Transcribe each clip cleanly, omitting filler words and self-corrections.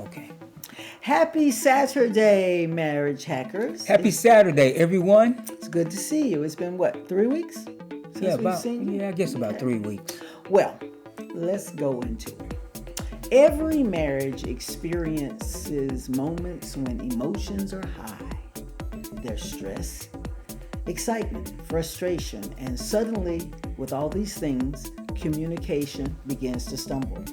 Okay. Happy Saturday, marriage hackers. Happy Saturday, everyone. It's good to see you. It's been what, 3 weeks since we've seen you? I guess about 3 weeks. Well, let's go into it. Every marriage experiences moments when emotions are high. There's stress, excitement, frustration, and suddenly, with all these things, communication begins to stumble.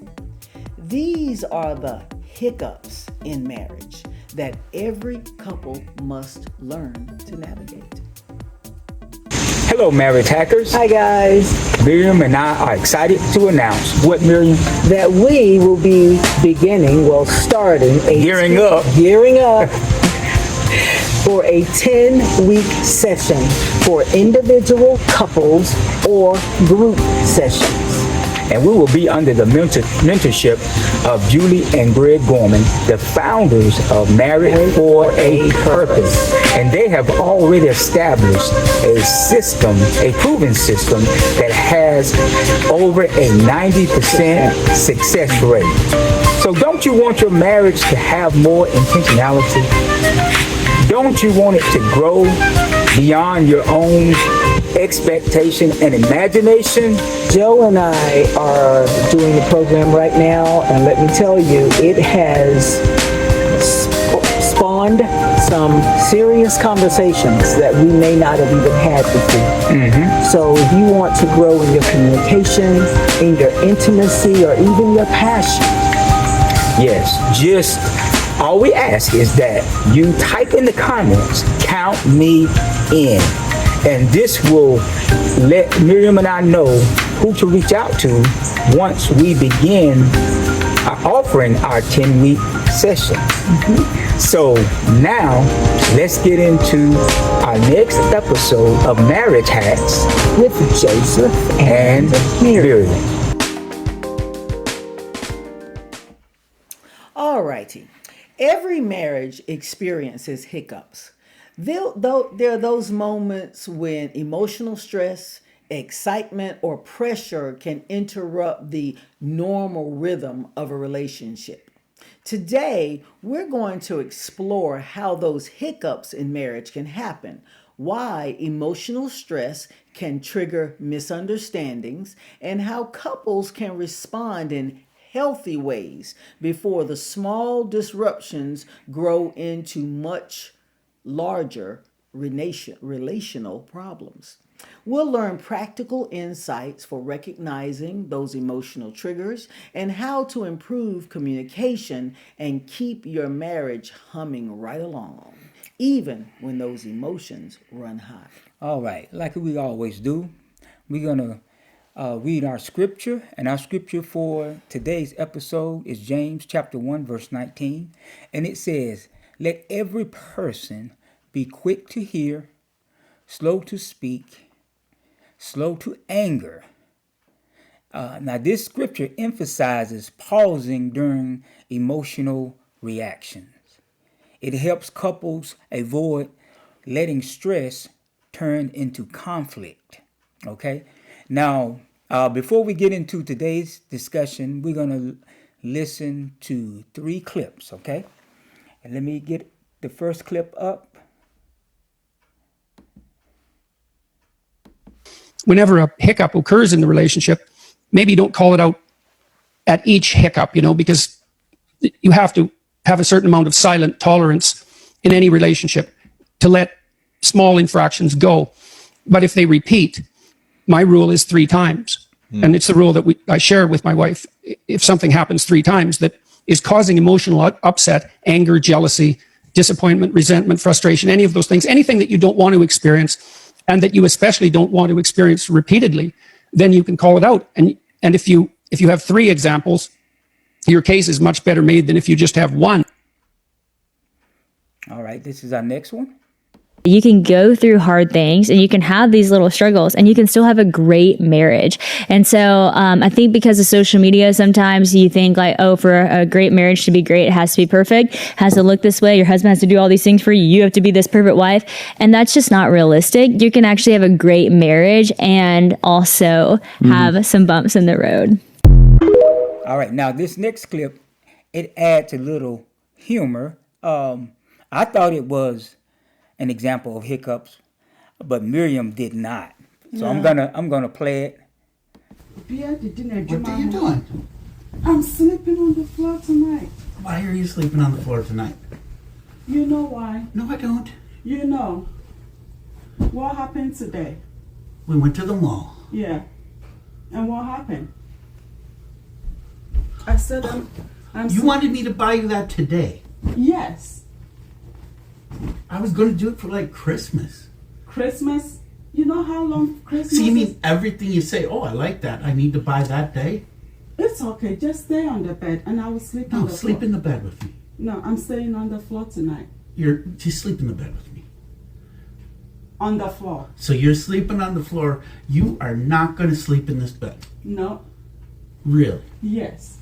These are the hiccups in marriage that every couple must learn to navigate. Hello, marriage hackers. Hi, guys. Miriam and I are excited to announce what, Miriam? That we will be starting Gearing up for a 10-week session for individual couples or group sessions. And we will be under the mentorship of Julie and Greg Gorman, the founders of Married for a Purpose. And they have already established a system, a proven system that has over a 90% success rate. So don't you want your marriage to have more intentionality? Don't you want it to grow beyond your own expectation and imagination? Joe and I are doing the program right now, and let me tell you, it has spawned some serious conversations that we may not have even had before. Mm-hmm. So if you want to grow in your communication, in your intimacy, or even your passion. Yes, just all we ask is that you type in the comments, count me in. And this will let Miriam and I know who to reach out to once we begin offering our 10-week session. Mm-hmm. So now let's get into our next episode of Marriage Hacks with Joseph and Miriam. All righty. Every marriage experiences hiccups. There are those moments when emotional stress, excitement, or pressure can interrupt the normal rhythm of a relationship. Today, we're going to explore how those hiccups in marriage can happen, why emotional stress can trigger misunderstandings, and how couples can respond in healthy ways before the small disruptions grow into much larger relational problems. We'll learn practical insights for recognizing those emotional triggers and how to improve communication and keep your marriage humming right along, even when those emotions run high. All right, like we always do, we're going to read our scripture, and our scripture for today's episode is James chapter 1, verse 19, and it says, "Let every person be quick to hear, slow to speak, slow to anger." Now, this scripture emphasizes pausing during emotional reactions. It helps couples avoid letting stress turn into conflict. Okay? Now, before we get into today's discussion, we're going to listen to 3 clips, okay? And let me get the first clip up. Whenever a hiccup occurs in the relationship, maybe don't call it out at each hiccup, because you have to have a certain amount of silent tolerance in any relationship to let small infractions go. But if they repeat, my rule is 3 times. And it's the rule that I share with my wife. If something happens 3 times that is causing emotional upset, anger, jealousy, disappointment, resentment, frustration, any of those things, anything that you don't want to experience and that you especially don't want to experience repeatedly, then you can call it out. And if you have 3 examples, your case is much better made than if you just have 1. All right, this is our next one. You can go through hard things and you can have these little struggles and you can still have a great marriage. And so I think because of social media, sometimes you think like, oh, for a great marriage to be great, it has to be perfect, it has to look this way. Your husband has to do all these things for you. You have to be this perfect wife. And that's just not realistic. You can actually have a great marriage and also have some bumps in the road. All right, now this next clip it adds a little humor. I thought it was an example of hiccups, but Miriam did not. So I'm gonna play it. What are you doing? I'm sleeping on the floor tonight. Why are you sleeping on the floor tonight? You know why? No, I don't. You know. What happened today? We went to the mall. Yeah. And what happened? I said You wanted me to buy you that today. Yes. I was going to do it for like Christmas. Christmas? You know how long Christmas So you is? mean everything you say, oh, I like that, I need to buy that day? It's okay. Just stay on the bed and I will sleep on No, the sleep floor. in the bed with me. No, I'm staying on the floor tonight. Just sleep in the bed with me. On the floor. So you're sleeping on the floor. You are not going to sleep in this bed. No. Really? Yes.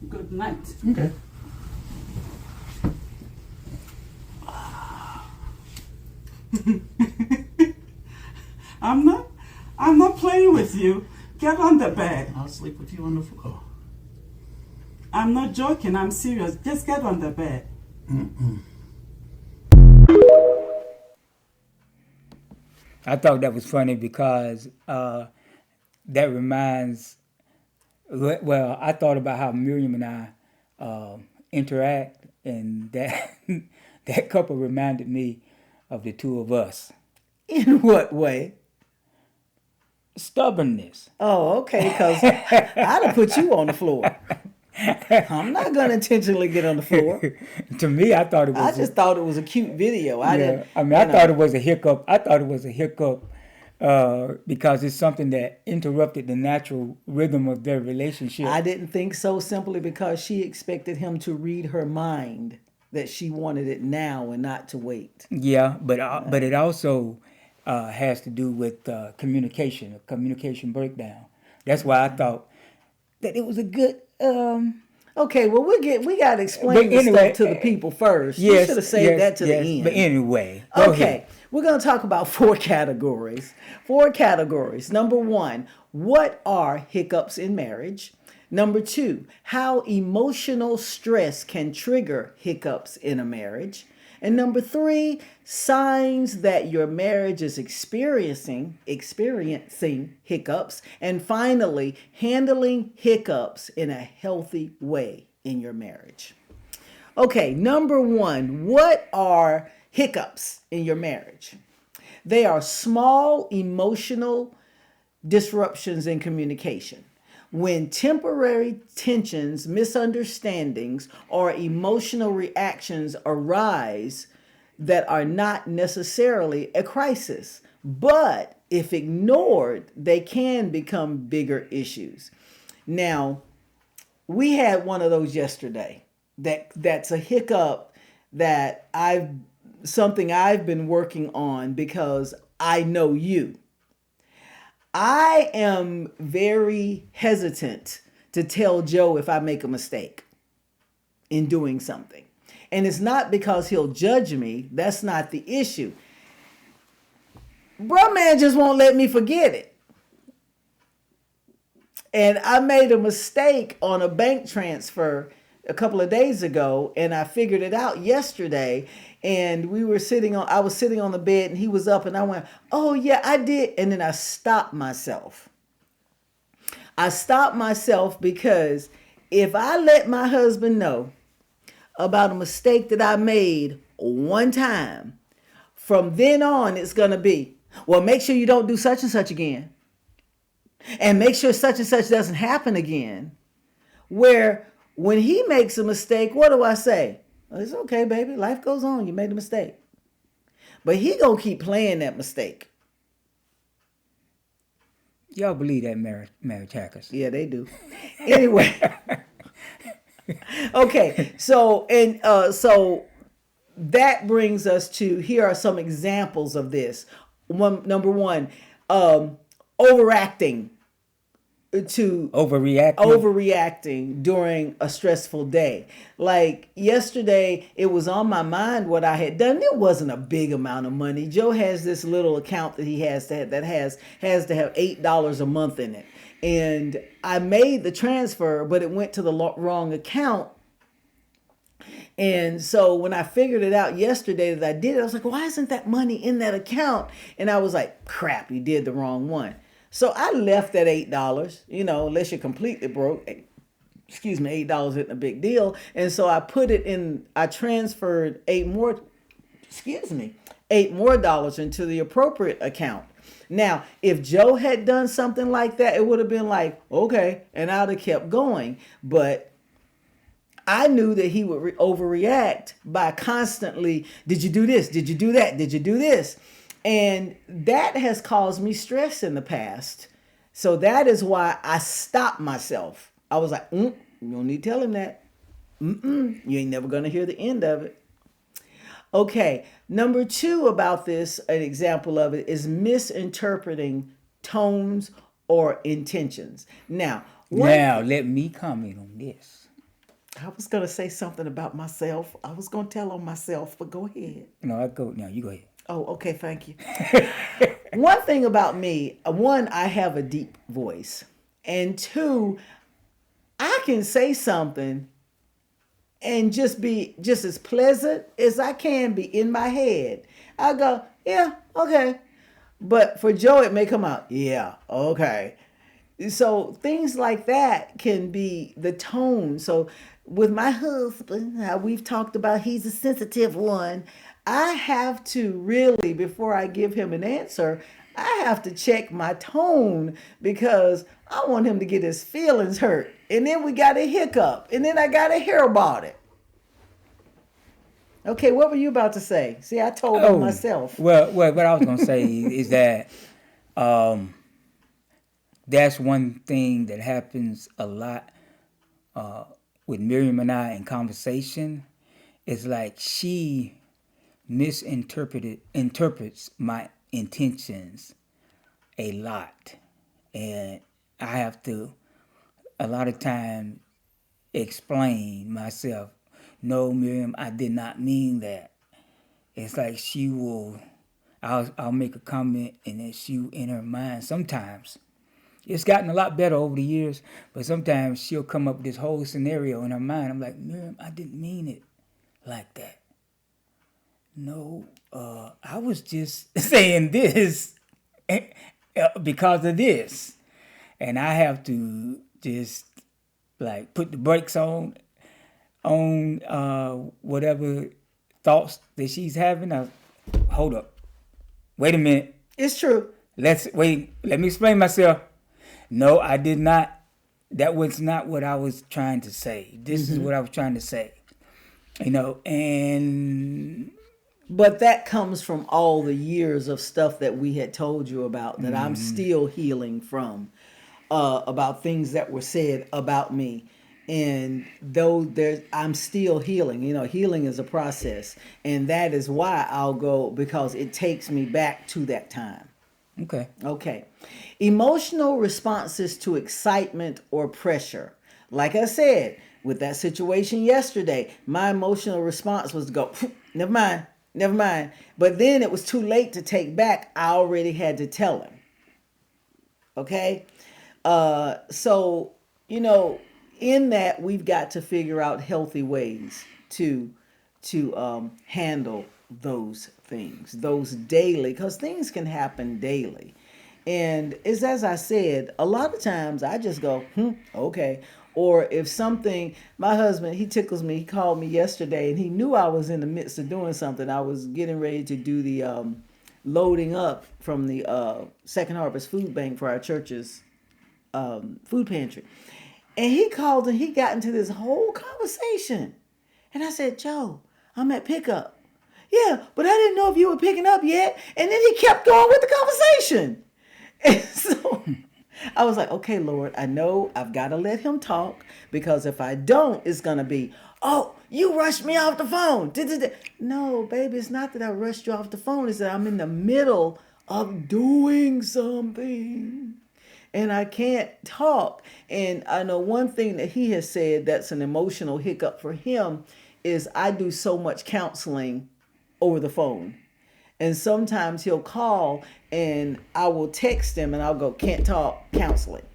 Good night. Okay. I'm not playing with you. Get on the bed. I'll sleep with you on the floor. I'm not joking. I'm serious. Just get on the bed. I thought that was funny because that reminds. Well, I thought about how Miriam and I interact, and that that couple reminded me of the two of us. In what way? Stubbornness. Oh, okay, because I'd have put you on the floor. I'm not going to intentionally get on the floor. To me, I thought it was. I just thought it was a cute video. I didn't. I mean, I thought it was a hiccup. I thought it was a hiccup because it's something that interrupted the natural rhythm of their relationship. I didn't think so, simply because she expected him to read her mind, that she wanted it now and not to wait. Yeah, but it also has to do with communication, a communication breakdown. That's why I thought that it was a good. Okay, well we got to explain this stuff to the people first. You should have saved that to the end. But anyway, go Okay, ahead. we're going to talk about 4 categories. 4 categories. Number 1, what are hiccups in marriage? Number 2, how emotional stress can trigger hiccups in a marriage. And number 3, signs that your marriage is experiencing hiccups. And finally, handling hiccups in a healthy way in your marriage. Okay, number 1, what are hiccups in your marriage? They are small emotional disruptions in communication. When temporary tensions, misunderstandings, or emotional reactions arise that are not necessarily a crisis, but if ignored, they can become bigger issues. Now, we had one of those yesterday. That's a hiccup that something I've been working on because I know you. I am very hesitant to tell Joe if I make a mistake in doing something. And it's not because he'll judge me. That's not the issue. Bruh man just won't let me forget it. And I made a mistake on a bank transfer a couple of days ago, and I figured it out yesterday. And I was sitting on the bed and he was up, and I went, oh yeah, I did. And then I stopped myself. Because if I let my husband know about a mistake that I made one time, from then on, it's going to be, well, make sure you don't do such and such again. And make sure such and such doesn't happen again. Where when he makes a mistake, what do I say? Well, it's okay, baby. Life goes on. You made a mistake. But he gonna keep playing that mistake. Y'all believe that marriage hackers? Yeah, they do. Anyway. Okay. So that brings us to, here are some examples of this. Number one, overacting to Overreacting. overreacting during a stressful day. Like yesterday, it was on my mind what I had done. It wasn't a big amount of money. Joe has this little account that he has that has to have $8 a month in it, and I made the transfer, but it went to the wrong account. And so when I figured it out yesterday that I did it, I was like, why isn't that money in that account? And I was like, crap, you did the wrong one. So I left that $8, unless you're completely broke. Excuse me, $8 isn't a big deal. And so I transferred $8 more dollars into the appropriate account. Now, if Joe had done something like that, it would have been like, okay, and I'd have kept going. But I knew that he would overreact by constantly, did you do this? Did you do that? Did you do this? And that has caused me stress in the past. So that is why I stopped myself. I was like, you don't need to tell him that. You ain't never going to hear the end of it. Okay, number 2 about this, an example of it, is misinterpreting tones or intentions. Now let me comment on this. I was going to say something about myself. I was going to tell on myself, but go ahead. No, you go ahead. Oh, okay, thank you. One thing about me, one, I have a deep voice. And 2, I can say something and just be just as pleasant as I can be in my head. I go, yeah, okay. But for Joe, it may come out, yeah, okay. So things like that can be the tone. So with my husband, how we've talked about, he's a sensitive one. I have to really, before I give him an answer, I have to check my tone because I want him to get his feelings hurt. And then we got a hiccup. And then I got to hear about it. Okay, what were you about to say? See, I told on myself. Well, what I was going to say is that that's one thing that happens a lot with Miriam and I in conversation. It's like she interprets my intentions a lot, and I have to a lot of time explain myself. No, Miriam, I did not mean that. It's like I'll make a comment, and then she, in her mind, sometimes it's gotten a lot better over the years, but sometimes she'll come up with this whole scenario in her mind. I'm like, Miriam, I didn't mean it like that. No, I was just saying this because of this. And I have to just like put the brakes on whatever thoughts that she's having. Hold up. Wait a minute. It's true. Let me explain myself. No, I did not. That was not what I was trying to say. This is what I was trying to say. But that comes from all the years of stuff that we had told you about that I'm still healing from, about things that were said about me. And though I'm still healing. Healing is a process. And that is why I'll go, because it takes me back to that time. Okay. Emotional responses to excitement or pressure. Like I said, with that situation yesterday, my emotional response was to go, never mind. But then it was too late to take back. I already had to tell him. Okay? So, in that, we've got to figure out healthy ways to handle those things, those daily, because things can happen daily. And it's as I said, a lot of times I just go, okay. Or if something, my husband, he tickles me. He called me yesterday and he knew I was in the midst of doing something. I was getting ready to do the loading up from the Second Harvest Food Bank for our church's food pantry. And he called and he got into this whole conversation. And I said, Joe, I'm at pickup. Yeah, but I didn't know if you were picking up yet. And then he kept going with the conversation. And so I was like, okay, Lord, I know I've got to let him talk, because if I don't, it's going to be, oh, you rushed me off the phone. No, baby, it's not that I rushed you off the phone. It's that I'm in the middle of doing something. and I can't talk. And I know one thing that he has said that's an emotional hiccup for him is I do so much counseling over the phone. And sometimes he'll call and I will text him and I'll go, can't talk counseling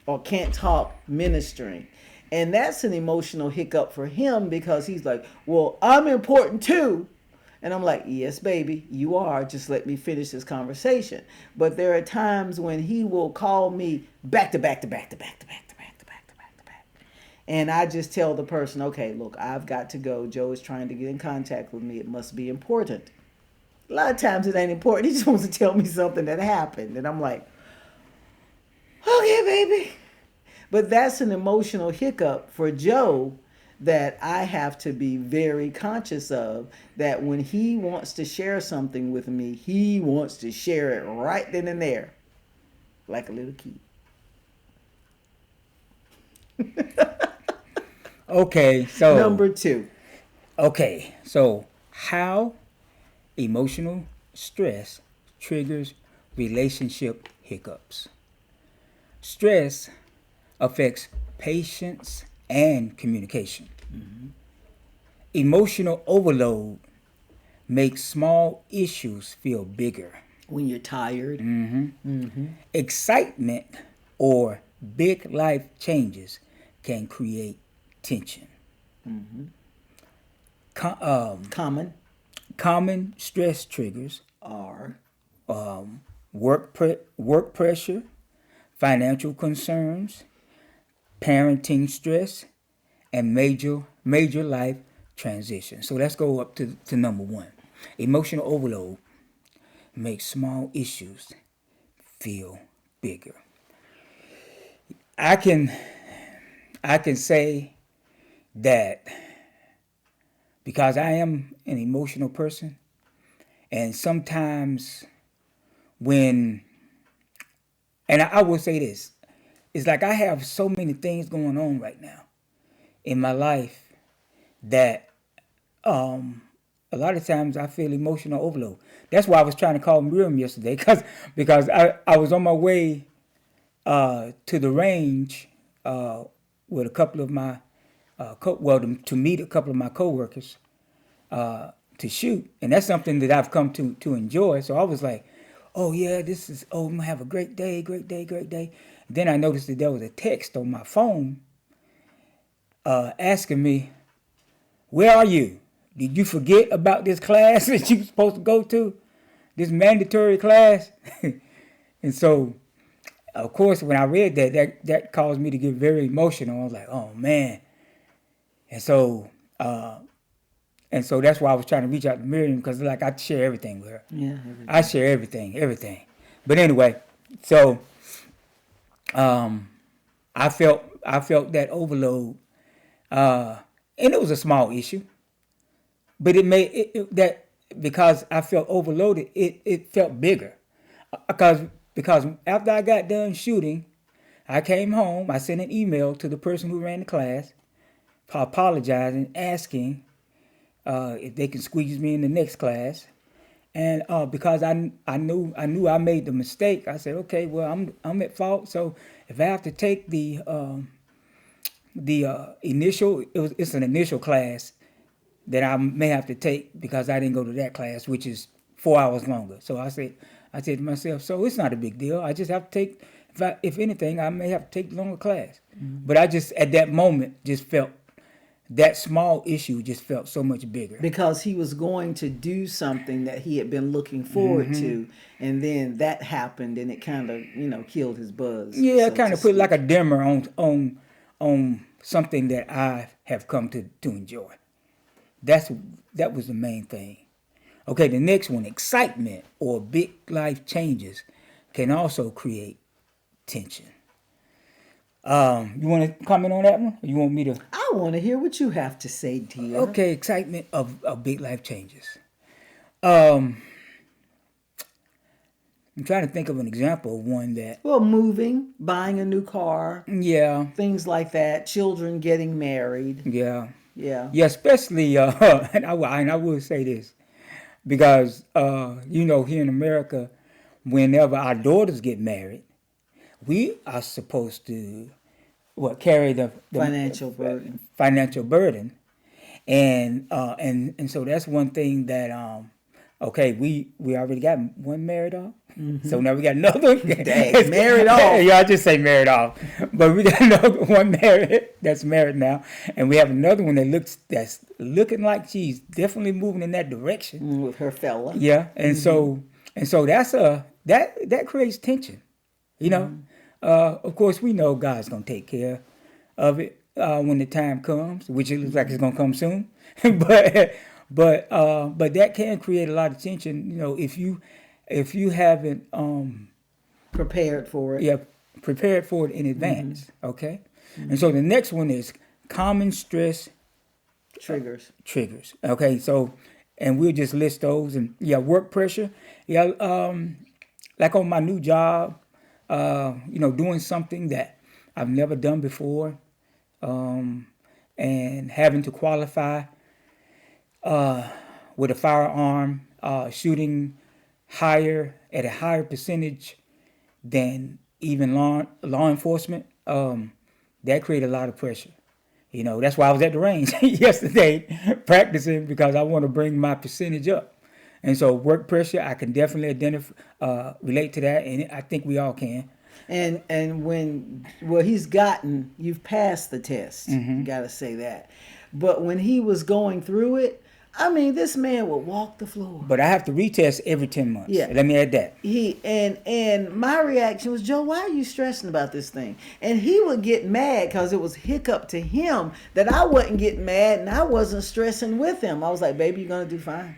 or can't talk ministering. And that's an emotional hiccup for him because he's like, well, I'm important too. And I'm like, yes, baby, you are. Just let me finish this conversation. But there are times when he will call me back to back to back to back to back to back to back to back to back. And I just tell the person, okay, look, I've got to go. Joe is trying to get in contact with me. It must be important. A lot of times it ain't important. He just wants to tell me something that happened. And I'm like, okay, baby. But that's an emotional hiccup for Joe that I have to be very conscious of, that when he wants to share something with me, he wants to share it right then and there, like a little kid. Okay, so Number 2. okay, so how emotional stress triggers relationship hiccups. Stress affects patience and communication. Emotional overload makes small issues feel bigger. When you're tired. Excitement or big life changes can create tension. Common stress triggers Are work pressure, financial concerns, parenting stress, and major life transitions. So let's go up to number 1. Emotional overload makes small issues feel bigger. I can say that because I am an emotional person, and sometimes I will say this, it's like I have so many things going on right now in my life that a lot of times I feel emotional overload. That's why I was trying to call Miriam yesterday, because I was on my way to the range with a couple of my to meet a couple of my coworkers to shoot, and that's something that I've come to enjoy. So I was like, oh yeah, I'm gonna have a great day. Then I noticed that there was a text on my phone asking me, where are you? Did you forget about this class that you're supposed to go to? This mandatory class? And so, of course, when I read that caused me to get very emotional. I was like, oh man. And so that's why I was trying to reach out to Miriam, because like I share everything with her. Yeah, everything. I share everything. But anyway, so I felt that overload, and it was a small issue, but it made that because I felt overloaded, it felt bigger, because after I got done shooting, I came home. I sent an email to the person who ran the class, apologizing, asking if they can squeeze me in the next class. And because I knew I made the mistake, I said, okay, well, I'm at fault. So if I have to take the initial, it's an initial class that I may have to take because I didn't go to that class, which is 4 hours longer. So I said to myself, so it's not a big deal. I just have to take, if anything, I may have to take the longer class. Mm-hmm. But I just at that moment just felt that small issue just felt so much bigger. Because he was going to do something that he had been looking forward to, and then that happened, and it kind of, killed his buzz. Yeah, it kind of put like a dimmer on something that I have come to enjoy. That was the main thing. Okay, the next one, excitement or big life changes can also create tension. You want to comment on that one? Or you want me to? I want to hear what you have to say, dear. Okay, excitement of big life changes. I'm trying to think of an example of one that. Well, moving, buying a new car. Yeah. Things like that. Children getting married. Yeah. Yeah. Yeah, especially, and I will say this, because, here in America, whenever our daughters get married, we are supposed to carry the Financial burden. financial burden, and so that's one thing that okay, we already got one married off. So now we got another one. Dang, married off. Yeah, I just say married off. But we got another one married that's married now. And we have another one that's looking like she's definitely moving in that direction. With her fella. Yeah. And so that's that creates tension. You know? Of course we know God's gonna take care of it when the time comes, which it looks like it's gonna come soon. but that can create a lot of tension, you know, if you haven't Prepared for it. yeah prepared for it in advance. Okay. And so the next one is common stress triggers. Okay, so and we'll just list those. And work pressure. Like on my new job, doing something that I've never done before, and having to qualify with a firearm, shooting at a higher percentage than even law enforcement. That created a lot of pressure. You know, that's why I was at the range yesterday practicing, because I want to bring my percentage up. And so work pressure, I can definitely relate to that, and I think we all can. And when you've passed the test. You got to say that. But when he was going through it, I mean, this man would walk the floor. But I have to retest every 10 months. Yeah. Let me add that. And my reaction was, Joe, why are you stressing about this thing? And he would get mad because it was hiccup to him that I wasn't getting mad and I wasn't stressing with him. I was like, baby, you're going to do fine.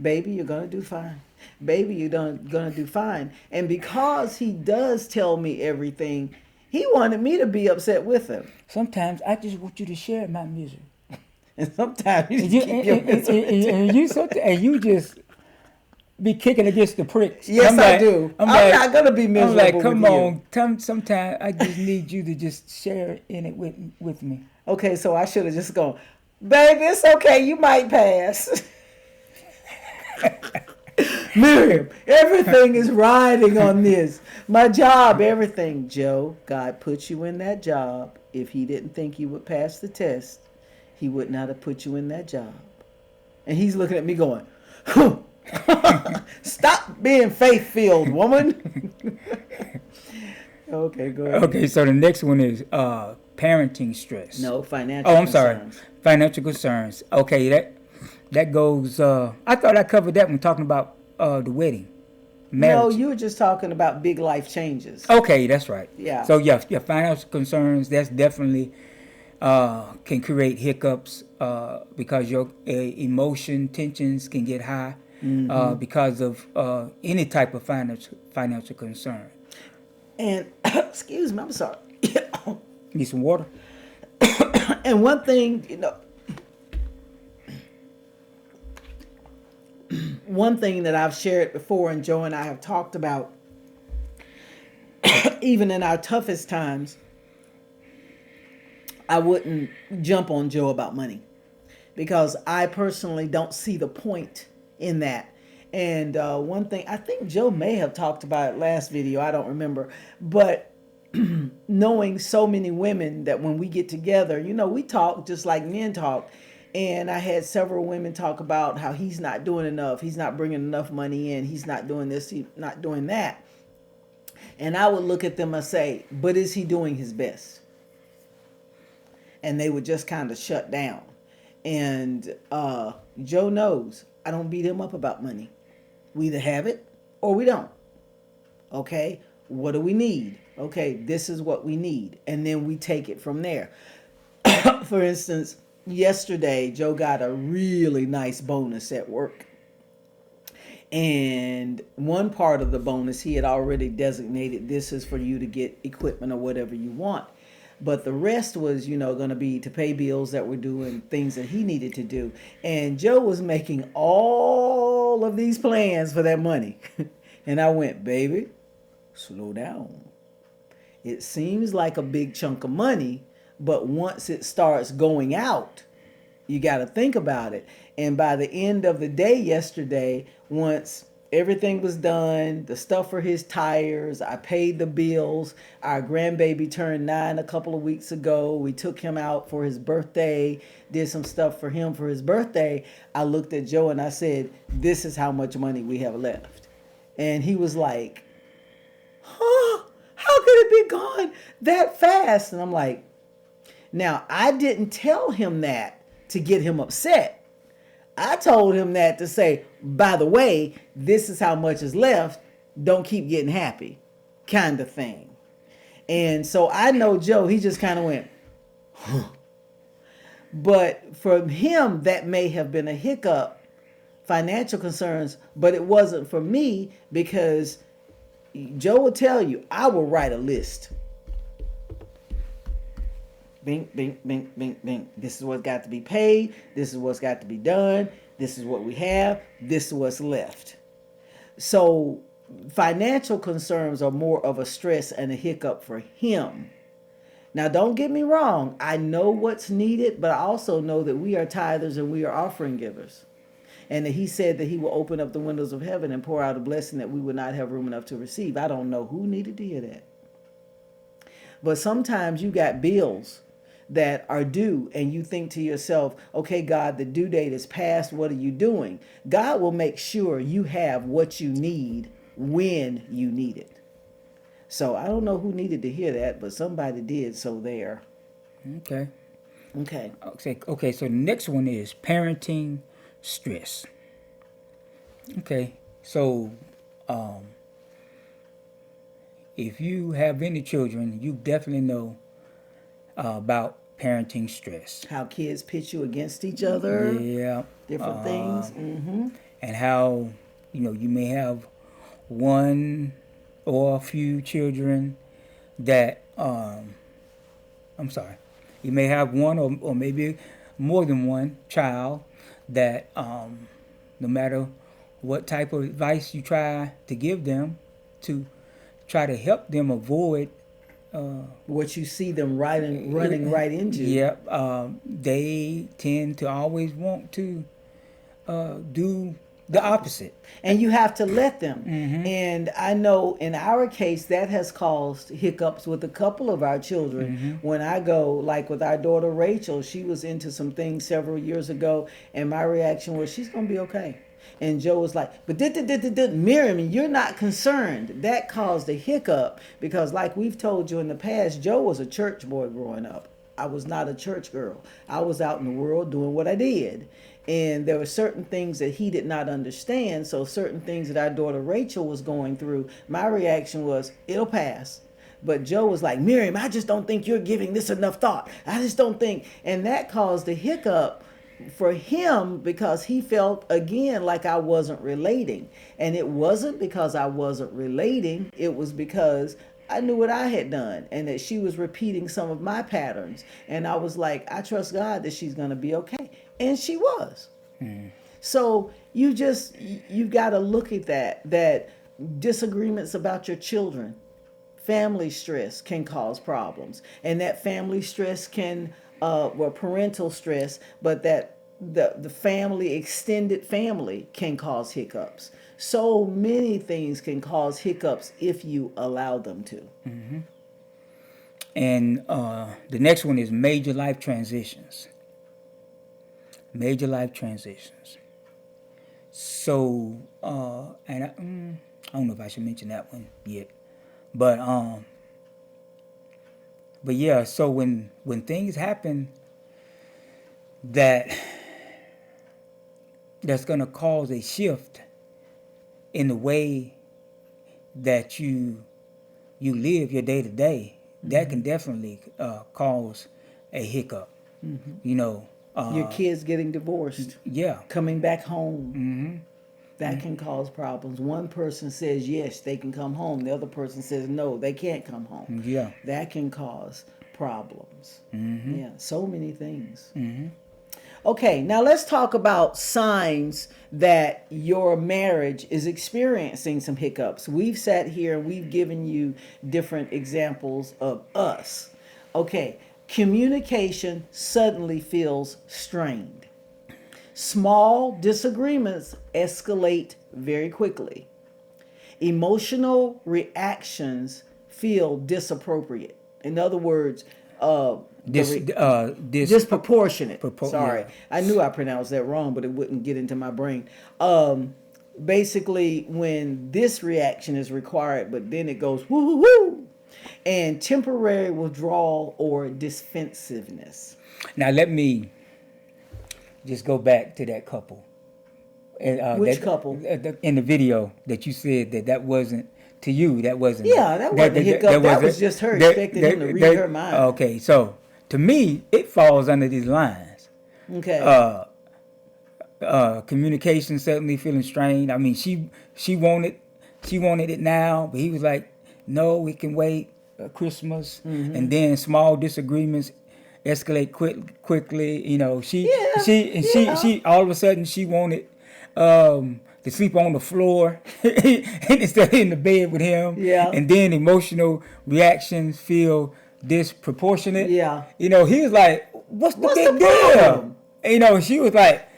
Baby, you're going to do fine. Baby, you're going to do fine. And because he does tell me everything, he wanted me to be upset with him. Sometimes I just want you to share my misery. And sometimes you just keep your misery. And you just be kicking against the pricks. Yes, I do. I'm not going to be miserable. I'm like, come with on. Sometimes I just need you to just share in it with me. Okay, so I should have just gone, baby, it's okay. You might pass. Miriam, everything is riding on this. My job, everything. Joe, God put you in that job. If he didn't think you would pass the test, he would not have put you in that job. And he's looking at me going, stop being faith-filled, woman. Okay, go ahead. Okay, so the next one is parenting stress. No, financial I'm concerns. sorry. Financial concerns. Okay, that goes, I thought I covered that when talking about the wedding. Marriage. No, you were just talking about big life changes. Okay, that's right. Yeah. So your financial concerns, that's definitely can create hiccups because your emotion tensions can get high because of any type of financial concern. And excuse me, I'm sorry. Need some water? And one thing, one thing that I've shared before, and Joe and I have talked about, even in our toughest times, I wouldn't jump on Joe about money because I personally don't see the point in that. And one thing, I think Joe may have talked about it last video, I don't remember, but knowing so many women that when we get together, we talk just like men talk. And I had several women talk about how he's not doing enough. He's not bringing enough money in. He's not doing this. He's not doing that. And I would look at them and say, but is he doing his best? And they would just kind of shut down. And Joe knows I don't beat him up about money. We either have it or we don't. Okay, what do we need? Okay, this is what we need. And then we take it from there. For instance, yesterday, Joe got a really nice bonus at work. And one part of the bonus, he had already designated, this is for you to get equipment or whatever you want. But the rest was, going to be to pay bills that were due and things that he needed to do. And Joe was making all of these plans for that money. And I went, baby, slow down. It seems like a big chunk of money, but once it starts going out, you got to think about it. And by the end of the day yesterday, once everything was done. The stuff for his tires. I paid the bills. Our grandbaby turned 9 a couple of weeks ago. We took him out for his birthday, did some stuff for him for his birthday. I looked at Joe and I said, "This is how much money we have left." And he was like, "Huh? How could it be gone that fast?" And I'm like, now I didn't tell him that to get him upset. I told him that to say, by the way, this is how much is left. Don't keep getting happy, kind of thing. And so I know Joe, he just kind of went, huh. But for him, that may have been a hiccup, financial concerns, but it wasn't for me because Joe will tell you, I will write a list. Bing, bing, bing, bing, bing. This is what's got to be paid. This is what's got to be done. This is what we have. This is what's left. So financial concerns are more of a stress and a hiccup for him. Now, don't get me wrong. I know what's needed, but I also know that we are tithers and we are offering givers. And that he said that he will open up the windows of heaven and pour out a blessing that we would not have room enough to receive. I don't know who needed to hear that. But sometimes you got bills that are due and you think to yourself, okay, God, the due date is past. What are you doing? God will make sure you have what you need when you need it. So I don't know who needed to hear that, but somebody did. So there. Okay. Okay. Okay, so the next one is parenting stress. Okay, so if you have any children, you definitely know about parenting stress. How kids pitch you against each other. Yeah. Different things. Mm-hmm. And how, you may have one or a few children that, you may have one or maybe more than one child that no matter what type of advice you try to give them to try to help them avoid what you see them running right into. Yep. They tend to always want to do the opposite. And you have to let them. Mm-hmm. And I know in our case that has caused hiccups with a couple of our children. Mm-hmm. When I go, like with our daughter Rachel, she was into some things several years ago, and my reaction was, she's gonna be okay. And Joe was like, but Miriam, you're not concerned. That caused a hiccup because, like we've told you in the past, Joe was a church boy growing up. I was not a church girl. I was out in the world doing what I did. And there were certain things that he did not understand. So certain things that our daughter Rachel was going through, my reaction was, it'll pass. But Joe was like, Miriam, I just don't think you're giving this enough thought. I just don't think. And that caused a hiccup for him because he felt again like I wasn't relating. And it wasn't because I wasn't relating. It was because I knew what I had done and that she was repeating some of my patterns. And I was like, I trust God that she's going to be okay. And she was. So you've got to look at that disagreements about your children, family stress can cause problems. And that family stress can, parental stress, but that the family, extended family can cause hiccups. So many things can cause hiccups if you allow them to. Mm-hmm. And the next one is major life transitions. Major life transitions. So, and I don't know if I should mention that one yet, but yeah. So when things happen that's gonna cause a shift in the way that you live your day to day, that can definitely cause a hiccup. Mm-hmm. Your kids getting divorced. Yeah. Coming back home. Mm-hmm. That can cause problems. One person says yes, they can come home. The other person says no, they can't come home. Yeah. That can cause problems. Mm-hmm. Yeah, so many things. Mm-hmm. Okay, now let's talk about signs that your marriage is experiencing some hiccups. We've sat here and we've given you different examples of us. Okay, communication suddenly feels strained. Small disagreements escalate very quickly. Emotional reactions feel disappropriate. In other words, This disproportionate. Sorry, yeah. I knew I pronounced that wrong, but it wouldn't get into my brain. Basically, when this reaction is required, but then it goes woo woo woo, and temporary withdrawal or defensiveness. Now let me just go back to that couple. And, Which couple? in the video that you said that wasn't to you. That wasn't. Yeah, that wasn't a hiccup. That was just her expecting him to read her mind. Okay, so to me, it falls under these lines. Okay. Communication suddenly feeling strained. I mean, she wanted it now, but he was like, no, we can wait. Christmas, and then small disagreements escalate quickly. You know, she all of a sudden she wanted to sleep on the floor instead of in the bed with him. Yeah. And then emotional reactions feel disproportionate. Yeah. You know, he was like, what's the big deal? problem? You know, she was like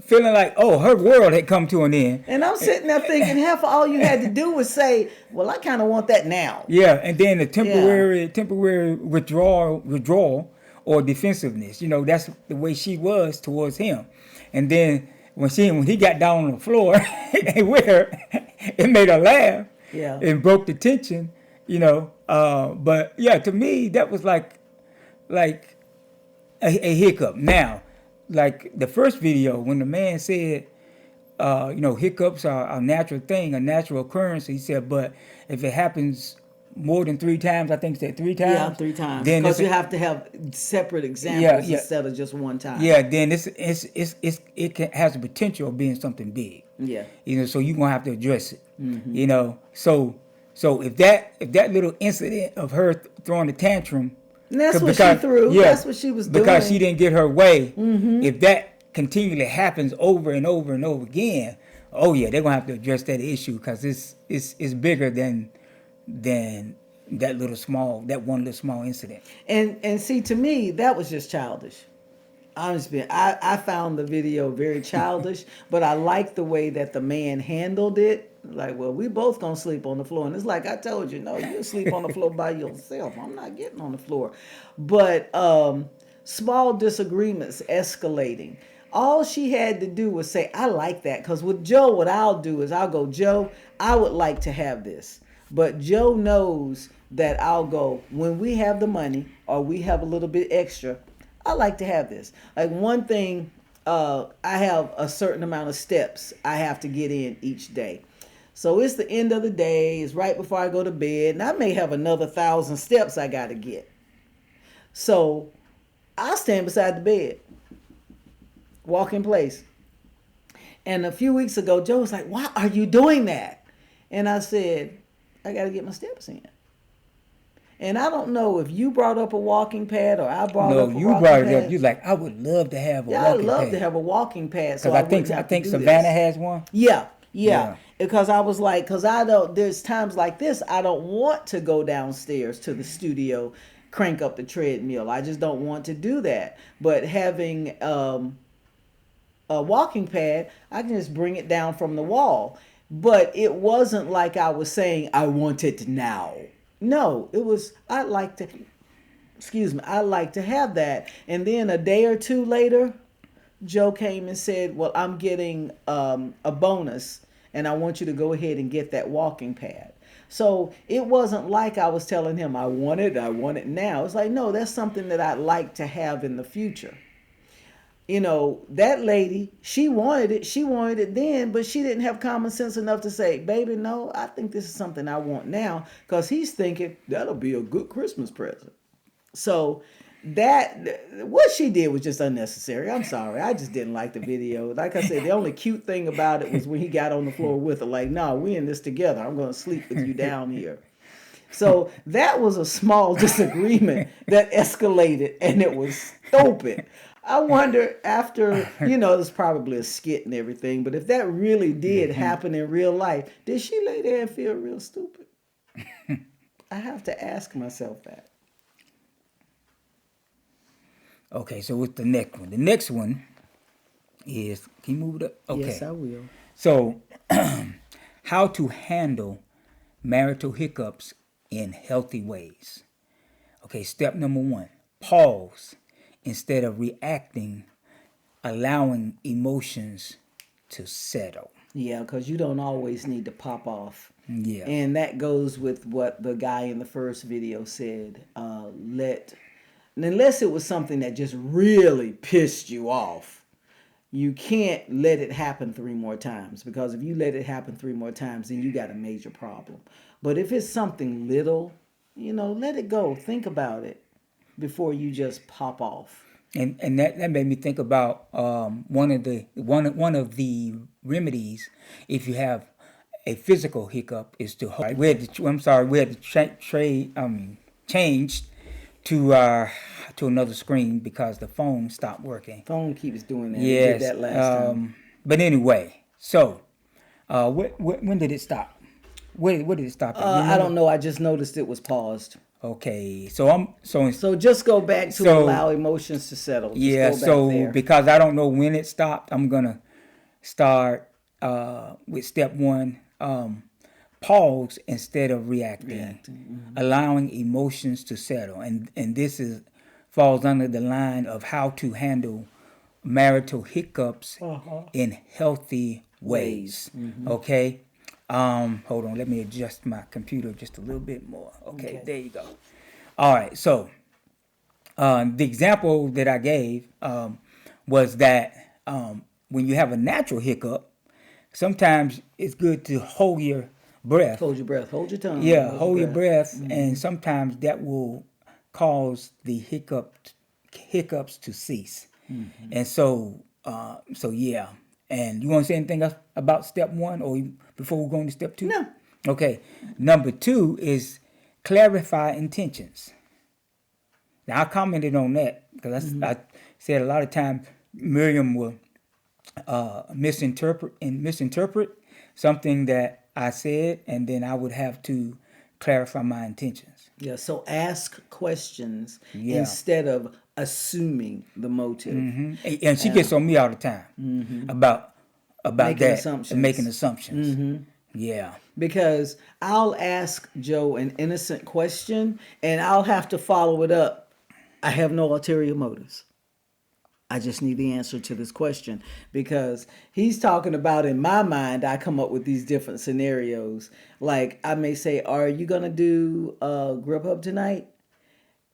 feeling like, oh, her world had come to an end. And I'm sitting there thinking, half of all you had to do was say, well, I kind of want that now. Yeah, and then the temporary withdrawal or defensiveness. You know, that's the way she was towards him. And then when he got down on the floor with her, it made her laugh. Yeah. And broke the tension. You know, but yeah, to me that was like a hiccup. Now, like the first video when the man said, you know, hiccups are a natural thing, a natural occurrence. He said, but if it happens more than 3 times, I think he said 3 times. Yeah, 3 times. Then because you have to have separate examples instead of just one time. Yeah, then has the potential of being something big. Yeah. You know, so you're gonna have to address it. Mm-hmm. You know, so if that little incident of her throwing a tantrum. And that's what she threw. Yeah, that's what she was doing. Because she didn't get her way. Mm-hmm. If that continually happens over and over and over again, oh yeah, they're gonna have to address that issue because it's bigger than that one little small incident. And see, to me, that was just childish. Honestly, I found the video very childish, but I like the way that the man handled it. Like, well, we both gonna sleep on the floor. And it's like, I told you, no, you sleep on the floor by yourself. I'm not getting on the floor. But small disagreements escalating. All she had to do was say, I like that. Because with Joe, what I'll do is I'll go, Joe, I would like to have this. But Joe knows that I'll go, when we have the money or we have a little bit extra, I like to have this. Like one thing, I have a certain amount of steps I have to get in each day. So it's the end of the day. It's right before I go to bed. And I may have another 1,000 steps I got to get. So I stand beside the bed, walk in place. And a few weeks ago, Joe was like, why are you doing that? And I said, I got to get my steps in. And I don't know if you brought up a walking pad or I brought up a walking pad. No, you brought it up. You like, I would love to have a walking pad. Yeah, I'd love to have a walking pad. So I think Savannah has one. Yeah. Because I was like, there's times like this, I don't want to go downstairs to the studio, crank up the treadmill. I just don't want to do that. But having a walking pad, I can just bring it down from the wall. But it wasn't like I was saying, I want it now. No, it was, I'd like to have that. And then a day or two later, Joe came and said, well, I'm getting a bonus and I want you to go ahead and get that walking pad. So it wasn't like I was telling him, I want it now. It's like, no, that's something that I'd like to have in the future. You know, that lady, she wanted it then, but she didn't have common sense enough to say, baby, no, I think this is something I want now, because he's thinking that'll be a good Christmas present. So what she did was just unnecessary. I'm sorry. I just didn't like the video. Like I said, the only cute thing about it was when he got on the floor with her, like, no, we in this together. I'm going to sleep with you down here. So that was a small disagreement that escalated, and it was stupid. I wonder after, there's probably a skit and everything, but if that really did happen in real life, did she lay there and feel real stupid? I have to ask myself that. Okay, so what's the next one? The next one is, can you move it up? Okay. Yes, I will. So, how to handle marital hiccups in healthy ways. Okay, step number 1, pause instead of reacting, allowing emotions to settle. Yeah, because you don't always need to pop off. Yeah. And that goes with what the guy in the first video said. Unless it was something that just really pissed you off, you can't let it happen 3 more times, because if you let it happen 3 more times, then you got a major problem. But if it's something little, let it go. Think about it before you just pop off. And that made me think about one of the remedies if you have a physical hiccup is to hold. We had to change to another screen because the phone stopped working. Phone keeps doing that. Yes. We did that last time. But anyway, so when did it stop? Where did it stop? At? I don't know. I just noticed it was paused. Okay, so just go back to allow emotions to settle. Just go back there. Because I don't know when it stopped, I'm gonna start with step 1. Pause instead of reacting. Allowing emotions to settle, and this falls under the line of how to handle marital hiccups in healthy ways. Okay. Hold on, let me adjust my computer just a little bit more. Okay, there you go. All right, so the example that I gave was that when you have a natural hiccup, sometimes it's good to hold your breath. Hold your breath. Hold your tongue. Yeah, hold your breath, and sometimes that will cause the hiccups to cease. And so yeah. And you want to say anything else about step 1 or before we go into step 2? No. Okay. Number 2 is clarify intentions. Now, I commented on that because I said a lot of times Miriam will misinterpret something that I said, and then I would have to clarify my intentions. Yeah, so ask questions instead of assuming the motive. And she gets on me all the time about Making that assumptions. and making assumptions. Yeah. Because I'll ask Joe an innocent question and I'll have to follow it up. I have no ulterior motives. I just need the answer to this question, because he's talking about, in my mind, I come up with these different scenarios. Like I may say, are you going to do Grub Hub tonight?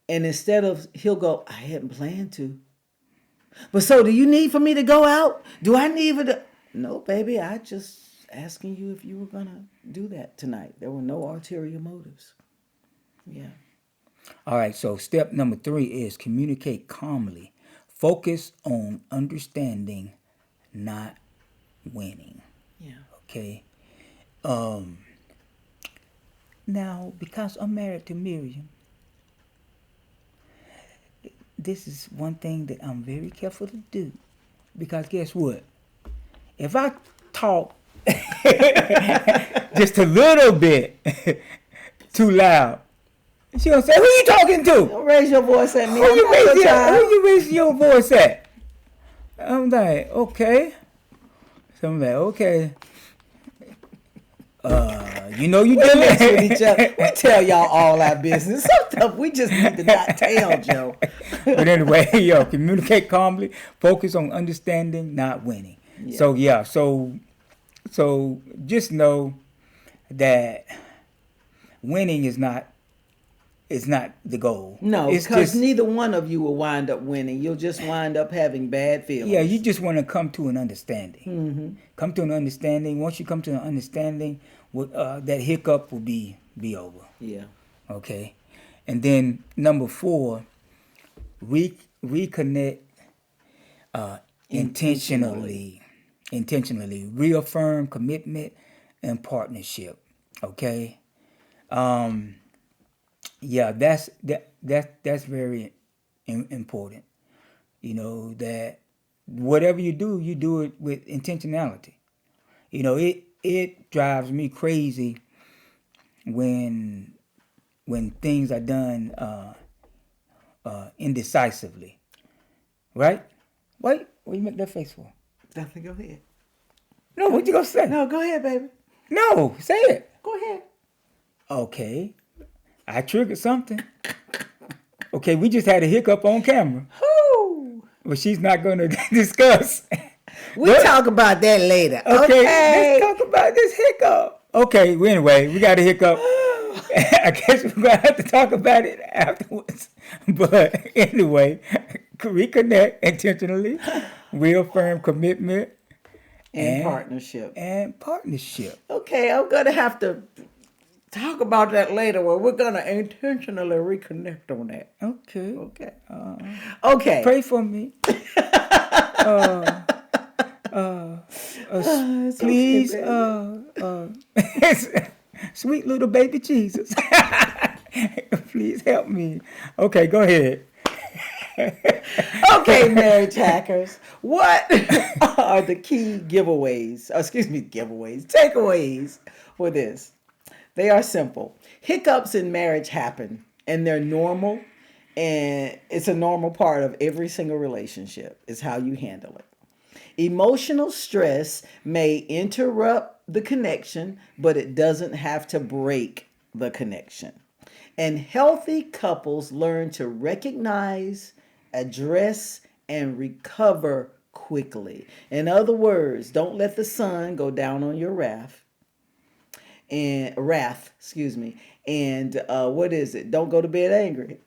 And instead of, he'll go, I hadn't planned to. But so do you need for me to go out? Do I need for the... No, baby, I just asking you if you were going to do that tonight. There were no ulterior motives. Yeah. All right, so step number 3 is communicate calmly. Focus on understanding, not winning. Yeah. Okay. Now, because I'm married to Miriam, this is one thing that I'm very careful to do. Because guess what? If I talk just a little bit too loud, she gonna say, "Who you talking to? Don't raise your voice at me. Who you raising your voice at?" I'm like, okay. So I'm like, okay. You know you did Mess with each other. We tell y'all all our business. Some stuff we just need to not tell, Joe. But anyway, communicate calmly. Focus on understanding, not winning. Yeah. So just know that winning is not the goal. No, it's because just, neither one of you will wind up winning. You'll just wind up having bad feelings. Yeah, you just want to come to an understanding. Come to an understanding. Once you come to an understanding, that hiccup will be over. Yeah. Okay. And then number 4, reconnect intentionally. Reaffirm commitment and partnership. Okay. Yeah, that's very important. That whatever you do it with intentionality. It drives me crazy when things are done indecisively. Right? What you make that face for? Nothing. Go ahead. No, what you gonna say? No, go ahead, baby. No, say it. Go ahead. Okay. I triggered something. Okay, we just had a hiccup on camera. Whoo. But she's not gonna discuss. We'll talk about that later. Okay, Okay. let's talk about this hiccup. Okay, well, anyway, we got a hiccup. I guess we're gonna have to talk about it afterwards. But anyway, reconnect intentionally, reaffirm commitment And partnership. and partnership. Okay, I'm gonna have to talk about that later. Well, we're gonna intentionally reconnect on that. Okay. Okay. Okay. Pray for me. Please, sweet little baby Jesus. Please help me. Okay, go ahead. Okay, marriage hackers. What are the key takeaways for this? They are simple. Hiccups in marriage happen, and they're normal, and it's a normal part of every single relationship. It's how you handle it. Emotional stress may interrupt the connection, but it doesn't have to break the connection. And healthy couples learn to recognize, address, and recover quickly. In other words, don't let the sun go down on your wrath. And what is it? Don't go to bed angry.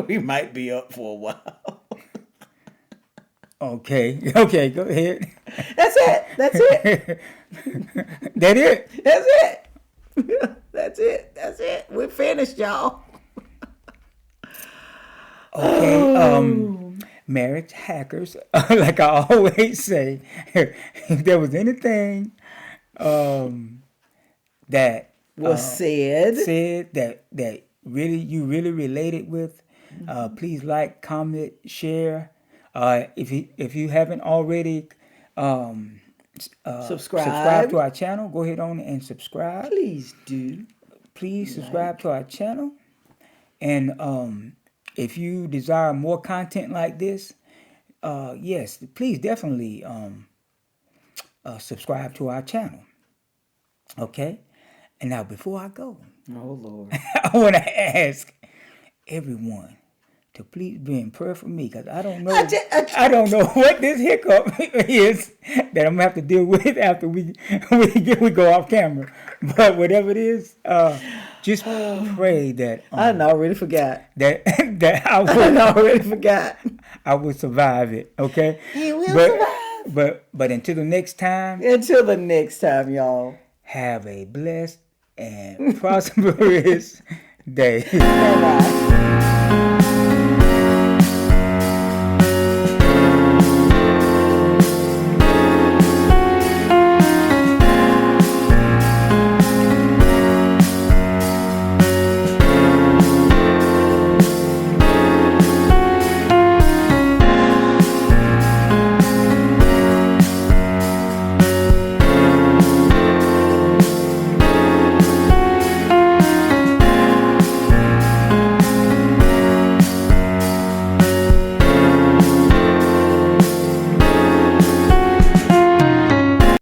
We might be up for a while. Okay, go ahead. That's it. That it? That's it. That's it. We're finished, y'all. Okay, marriage hackers, like I always say, if there was anything that Was said. that really you really related with, please like, comment, share. If you haven't already subscribe to our channel, go ahead on and subscribe. Please do. Please subscribe to our channel. And if you desire more content like this, yes, please definitely subscribe to our channel. Okay? And now before I go, Oh, Lord. I want to ask everyone to please be in prayer for me, because I don't know I don't know what this hiccup is that I'm gonna have to deal with after we go off camera. But whatever it is, just pray that I already forgot. that I already forgot. I will survive it. Okay, You will survive. But until the next time, Until the next time, y'all. have a blessed and prosperous day. Bye-bye.